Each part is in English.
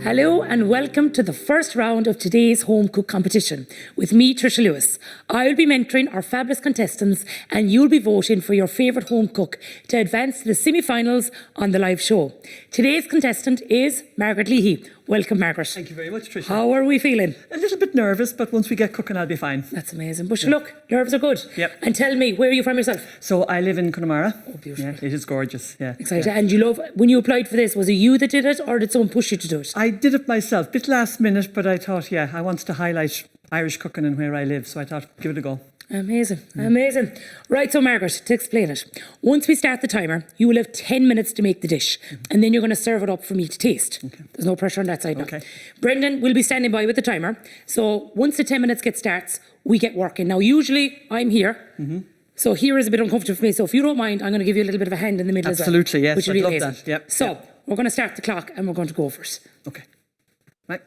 Hello and welcome to the first round of today's home cook competition with me, Trisha Lewis. I will be mentoring our fabulous contestants and you'll be voting for your favourite home cook to advance to the semi-finals on the live show. Today's contestant is Margaret Leahy. Welcome, Margaret. Thank you very much, Trisha. How are we feeling? A little bit nervous, but once we get cooking, I'll be fine. That's amazing. But look, nerves are good. Yep. And tell me, where are you from yourself? So I live in Connemara. Oh, beautiful. Yeah, it is gorgeous. Yeah. Excited. Yeah. And you love, when you applied for this, was it you that did it or did someone push you to do it? I did it myself, bit last minute, but I thought, yeah, I wanted to highlight Irish cooking and where I live, so I thought, give it a go. Amazing, amazing. Right, so Margaret, to explain it, once we start the timer, you will have 10 minutes to make the dish, and then you're going to serve it up for me to taste. Okay. There's no pressure on that side now. Okay. Brendan will be standing by with the timer, so once the 10 minutes starts, we get working. Now, usually, I'm here. So here is a bit uncomfortable for me, so if you don't mind, I'm going to give you a little bit of a hand in the middle Absolutely, as well. yes, Which I'd will be love amazing. that. Yep. So, we're going to start the clock and we're going to go for it. Okay. Right.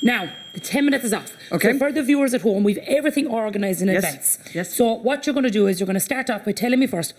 Now, the 10 minutes is off. Okay. So for the viewers at home, we've everything organised in advance. Yes. So what you're going to do is you're going to start off by telling me first,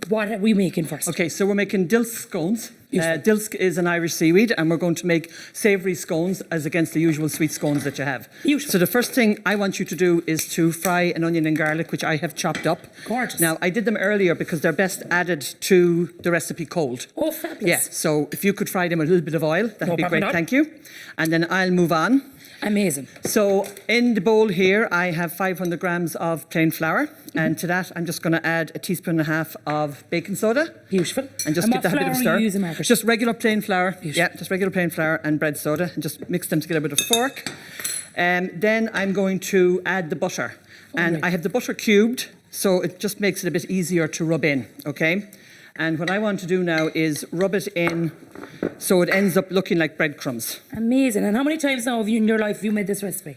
what are we making first? Okay, so we're making Dillisk scones. Dillisk is an Irish seaweed, and we're going to make savoury scones as against the usual sweet scones that you have. Beautiful. So the first thing I want you to do is to fry an onion and garlic, which I have chopped up. Gorgeous. Now, I did them earlier because they're best added to the recipe cold. Oh, fabulous. Yeah, so if you could fry them with a little bit of oil, that'd be great, problem. thank you. And then I'll move on. Amazing. So in the bowl here, I have 500 grams of plain flour. And to that, I'm just going to add 1.5 teaspoons of baking soda. Beautiful. And just give that a bit of a stir. What flour are you using, Margaret? Just regular plain flour. Beautiful. Yeah, just regular plain flour and bread soda. And just mix them together with a fork. Then I'm going to add the butter. And I have the butter cubed, so it just makes it a bit easier to rub in, okay? And what I want to do now is rub it in so it ends up looking like breadcrumbs. Amazing. And how many times now in your life have you made this recipe?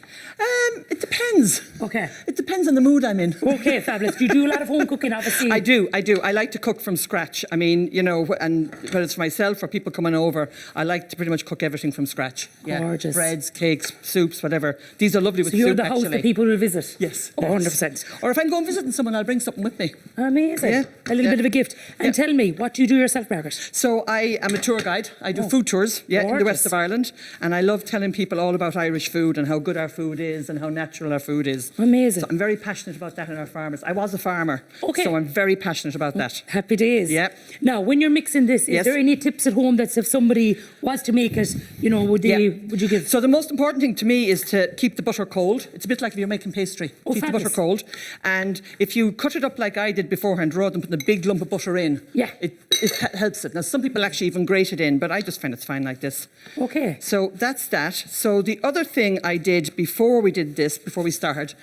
It depends. Okay. It depends on the mood I'm in. Okay, fabulous. Do you do a lot of home cooking, obviously? I do. I like to cook from scratch. I mean, you know, and whether it's for myself or people coming over, I like to pretty much cook everything from scratch. Gorgeous. Breads, cakes, soups, whatever. These are lovely with soup, So you're the house actually. that people will visit? Yes. Oh, 100%. Or if I'm going visiting someone, I'll bring something with me. Amazing. Yeah. A little bit of a gift. And tell me, what do you do yourself, Margaret? So I am a tour guide. I do food tours, in the west of Ireland. And I love telling people all about Irish food and how good our food is and how natural our food is. Amazing. So I'm very passionate about that and our farmers. I was a farmer, okay. So I'm very passionate about that. Happy days. Yeah. Now, when you're mixing this, is there any tips at home that if somebody wants to make it, you know, would you give? So the most important thing to me is to keep the butter cold. It's a bit like if you're making pastry. Keep the butter cold. And if you cut it up like I did beforehand, rather than putting a big lump of butter in, it helps it. Now, some people actually even grate it in, but I just find it's fine like this. Okay. So that's that. So the other thing I did before we started,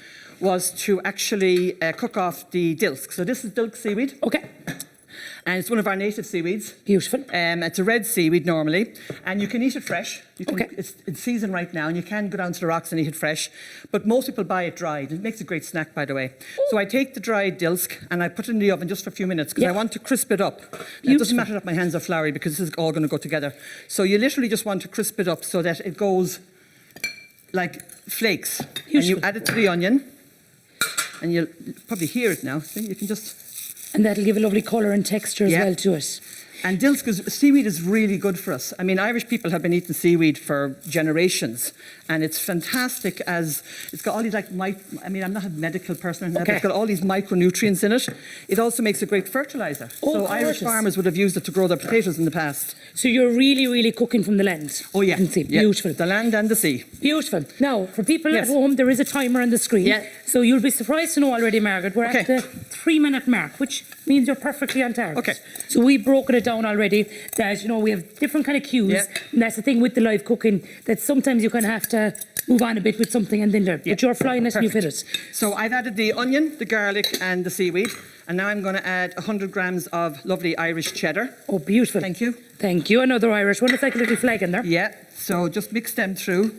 was to actually cook off the Dillisk. So this is Dillisk seaweed. Okay. And it's one of our native seaweeds. Beautiful. It's a red seaweed normally, and you can eat it fresh. Okay. It's season right now, and you can go down to the rocks and eat it fresh. But most people buy it dried. It makes a great snack, by the way. Ooh. So I take the dried Dillisk and I put it in the oven just for a few minutes because I want to crisp it up. It doesn't matter that my hands are floury because this is all going to go together. So you literally just want to crisp it up so that it goes like flakes. And you add it to the onion, and you'll probably hear it now. See, you can just. And that'll give a lovely colour and texture as well to it. And Dillisk seaweed is really good for us. I mean, Irish people have been eating seaweed for generations, and it's fantastic as it's got all these I'm not a medical person, but it's got all these micronutrients in it. It also makes a great fertilizer. So Irish farmers would have used it to grow their potatoes in the past. So you're really, really cooking from the land. Oh yeah, beautiful. The land and the sea. Beautiful. Now, for people at home, there is a timer on the screen. Yeah. So you'll be surprised to know already, Margaret, we're at the 3-minute mark, which means you're perfectly on target. Okay. So we've broken it down already that, you know, we have different kind of cues. Yeah. And that's the thing with the live cooking, that sometimes you kind of have to move on a bit with something and then but you're flying it and you fit it. So I've added the onion, the garlic and the seaweed, and now I'm going to add 100 grams of lovely Irish cheddar. Oh, beautiful. Thank you. Thank you. Another Irish one. It's like a little flag in there. Yeah. So just mix them through.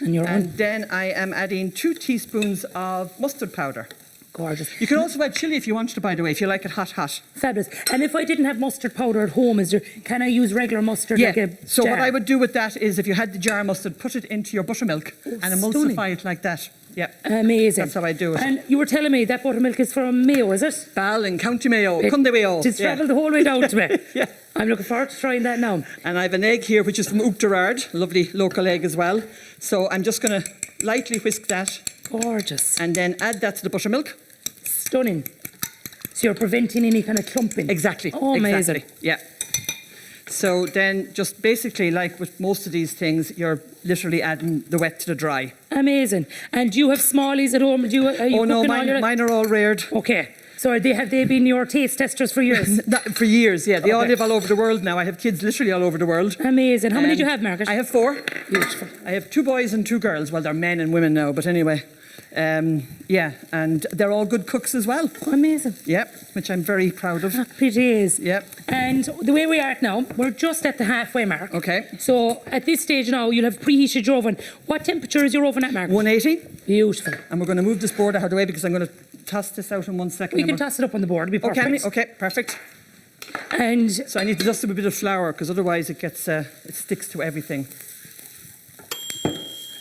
And then I am adding 2 teaspoons of mustard powder. Gorgeous. You can also add chilli if you want to, by the way, if you like it hot. Fabulous. And if I didn't have mustard powder at home, can I use regular mustard? Yeah. Like a so jar? what I would do with that is if you had the jar mustard, put it into your buttermilk and emulsify it like that. Yeah. Amazing. That's how I do it. And you were telling me that buttermilk is from Mayo, is it? Bal in County Mayo, Cundy Mayo. Just travelled the whole way down to me. Yeah. I'm looking forward to trying that now. And I have an egg here, which is from Uachtarard, lovely local egg as well. So I'm just going to lightly whisk that. Gorgeous. And then add that to the buttermilk. Stunning. So you're preventing any kind of clumping. Exactly. Oh, amazing. Exactly. Yeah. So then just basically, like with most of these things, you're literally adding the wet to the dry. Amazing. And do you have smallies at home? Are you Oh no, mine are all reared. Okay. So have they been your taste testers for years? For years, yeah. They all live all over the world now. I have kids literally all over the world. Amazing. How many do you have, Margaret? I have 4. Beautiful. I have 2 boys and 2 girls. Well, they're men and women now, but anyway. Yeah, and they're all good cooks as well. Oh, amazing. Yep, which I'm very proud of. Happy days. Yep. And the way we are at now, we're just at the halfway mark. Okay. So at this stage now, you'll have preheated your oven. What temperature is your oven at, Margaret? 180. Beautiful. And we're going to move this board out of the way because I'm going to toss this out in 1 second. We can toss it up on the board. It'll be perfect. Okay, perfect. And So I need to dust it with a bit of flour because otherwise it gets it sticks to everything.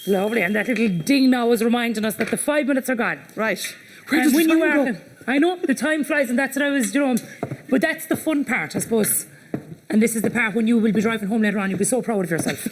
lovely. And that little ding now is reminding us that the 5 minutes are gone. Right. Where And does the when time go? I know, the time flies, and that's what I was, but that's the fun part, I suppose. And this is the part when you will be driving home later on, you'll be so proud of yourself.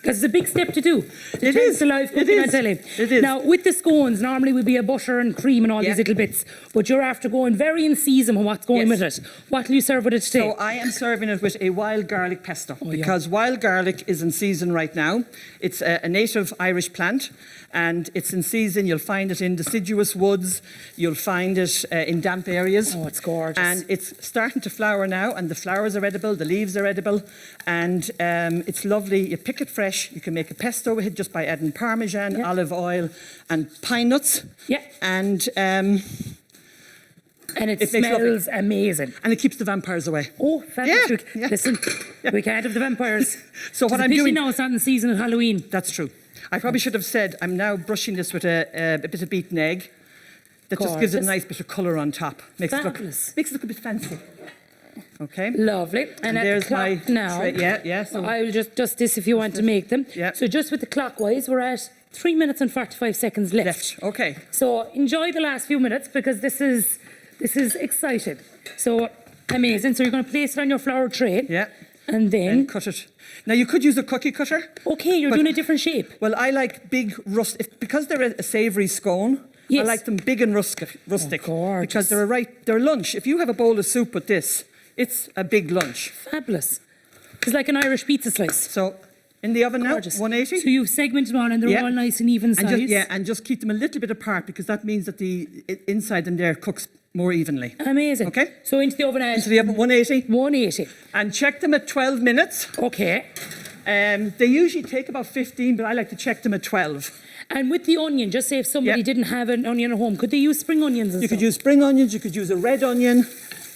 Because it's a big step to do. It is. The live cooking, I tell you. It is. Now, with the scones, normally we'd be a butter and cream and all these little bits, but you're after going very in season on what's going with it. What will you serve with it today? So I am serving it with a wild garlic pesto because wild garlic is in season right now. It's a native Irish plant and it's in season. You'll find it in deciduous woods. You'll find it in damp areas. Oh, it's gorgeous. And it's starting to flower now and the flowers are edible, the leaves are edible and it's lovely. You pick it fresh. You can make a pesto with it just by adding parmesan, olive oil and pine nuts. Yeah. And it smells amazing. And it keeps the vampires away. Oh, fantastic. Yeah. Listen, we can't have the vampires. So what I'm doing now, it's not in season at Halloween. That's true. I probably should have said I'm now brushing this with a bit of beaten egg. That just gives it a nice bit of colour on top. Makes it look a bit fancy. Okay. Lovely. And there's the clock my now. Yeah. So I'll just dust this if you want to make them. Yeah. So just with the clockwise, we're at 3 minutes and 45 seconds left. Okay. So enjoy the last few minutes because this is exciting. So amazing. So you're going to place it on your flour tray. Yeah. And then cut it. Now you could use a cookie cutter. Okay, you're doing a different shape. Well, I like big because they're a savoury scone. Yes. I like them big and rustic gorgeous. because they're lunch. If you have a bowl of soup with this, it's a big lunch. Fabulous. It's like an Irish pizza slice. So in the oven Gorgeous. now, 180. So you've segmented them on and they're all nice and even size. And just keep them a little bit apart because that means that the inside in there cooks more evenly. Amazing. Okay. So into the oven. Into the oven, 180. 180. And check them at 12 minutes. Okay. They usually take about 15, but I like to check them at 12. And with the onion, just say if somebody didn't have an onion at home, could they use spring onions and You could use spring onions, you could use a red onion.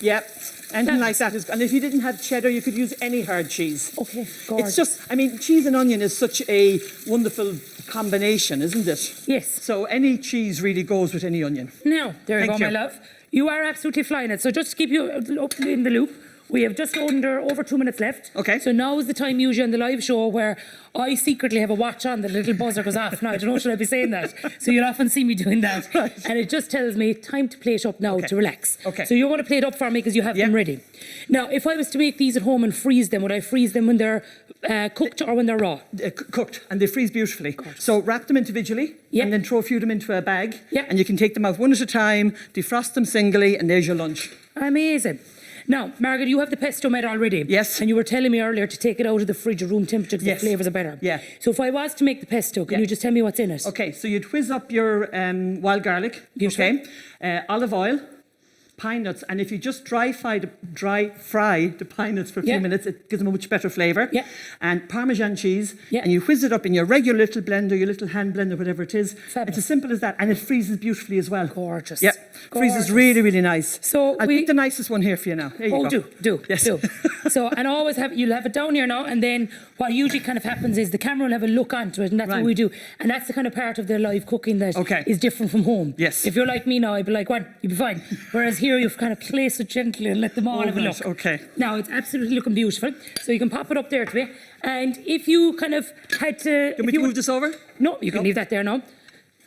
Yep. Anything like that. And if you didn't have cheddar, you could use any hard cheese. Okay, gorgeous. It's just, cheese and onion is such a wonderful combination, isn't it? Yes. So any cheese really goes with any onion. Now, there you go, my love. You are absolutely flying it. So just to keep you up in the loop, we have just over 2 minutes left. Okay. So now is the time usually on the live show where I secretly have a watch on, the little buzzer goes off. Now, I don't know, should I be saying that? So you'll often see me doing that. Right. And it just tells me time to plate up now to relax. Okay. So you're going to plate up for me because you have them ready. Now, if I was to make these at home and freeze them, would I freeze them when they're cooked or when they're raw? Cooked, and they freeze beautifully. So wrap them individually and then throw a few of them into a bag. And you can take them out one at a time, defrost them singly, and there's your lunch. Amazing. Now, Margaret, you have the pesto made already. Yes. And you were telling me earlier to take it out of the fridge at room temperature because the flavours are better. Yeah. So if I was to make the pesto, can you just tell me what's in it? Okay, so you'd whiz up your wild garlic. Beautiful. Okay. Olive oil, pine nuts, and if you just dry fry the pine nuts for a few minutes, it gives them a much better flavour. Yeah. And Parmesan cheese, Yeah. and you whiz it up in your regular little blender, your little hand blender, whatever it is. Fabulous. It's as simple as that, and it freezes beautifully as well. Gorgeous. Yeah, freezes really, really nice. So I'll pick the nicest one here for you now. Here you go. do. Yes. So, and always you'll have it down here now, and then what usually kind of happens is the camera will have a look onto it, and that's what we do. And that's the kind of part of the live cooking that is different from home. Yes. If you're like me now, I'd be like, well, you'd be fine. Whereas here, you've kind of placed it gently and let them all have a look. Okay. Now, it's absolutely looking beautiful. So you can pop it up there to me. And if you kind of had to... Can we move this over? No, you can leave that there now.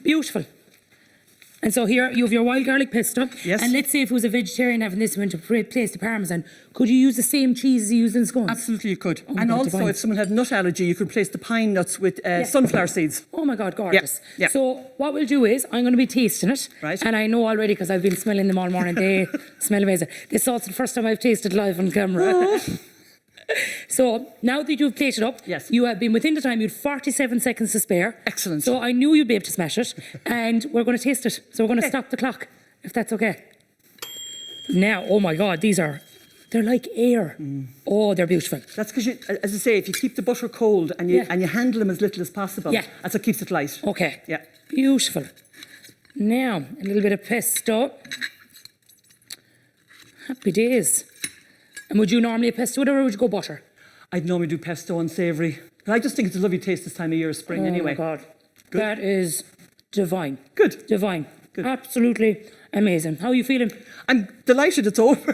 Beautiful. And so here you have your wild garlic pesto. Yes. And let's say if it was a vegetarian having this one to replace the parmesan, could you use the same cheese as you used in scones? Absolutely, you could. Oh my And God, also, divine. if someone had nut allergy, you could replace the pine nuts with sunflower seeds. Oh my God, gorgeous. Yeah. So what we'll do is I'm going to be tasting it. Right. And I know already because I've been smelling them all morning. They smell amazing. This sauce is the first time I've tasted live on camera. Oh. So now that you've plated up, Yes. you have been within the time, you had 47 seconds to spare. Excellent. So I knew you'd be able to smash it. And we're going to taste it. So we're going to Okay. stop the clock, if that's okay. Now, oh my God, they're like air. Oh, they're beautiful. That's because, as I say, if you keep the butter cold and you handle them as little as possible, Yeah. that's what keeps it light. Okay. Yeah. Beautiful. Now, a little bit of pesto. Happy days. And would you normally have pesto with it or would you go butter? I'd normally do pesto unsavoury. But I just think it's a lovely taste this time of year, spring, anyway. Oh my God. Good. That is divine. Good. Divine. Good. Absolutely amazing. How are you feeling? I'm delighted it's over.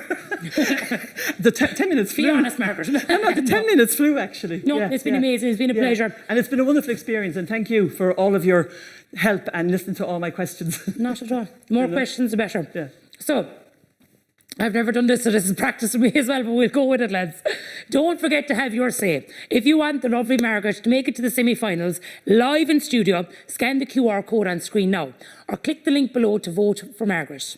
The 10 minutes flew. Be honest, Margaret. No, the 10 minutes flew, actually. No, Yeah, it's been yeah. amazing. It's been a Yeah. pleasure. And it's been a wonderful experience, and thank you for all of your help and listening to all my questions. Not at all. More questions, the better. Yeah. So, I've never done this, so this is practice for me as well, but we'll go with it, lads. Don't forget to have your say. If you want the lovely Margaret to make it to the semi-finals, live in studio, scan the QR code on screen now, or click the link below to vote for Margaret.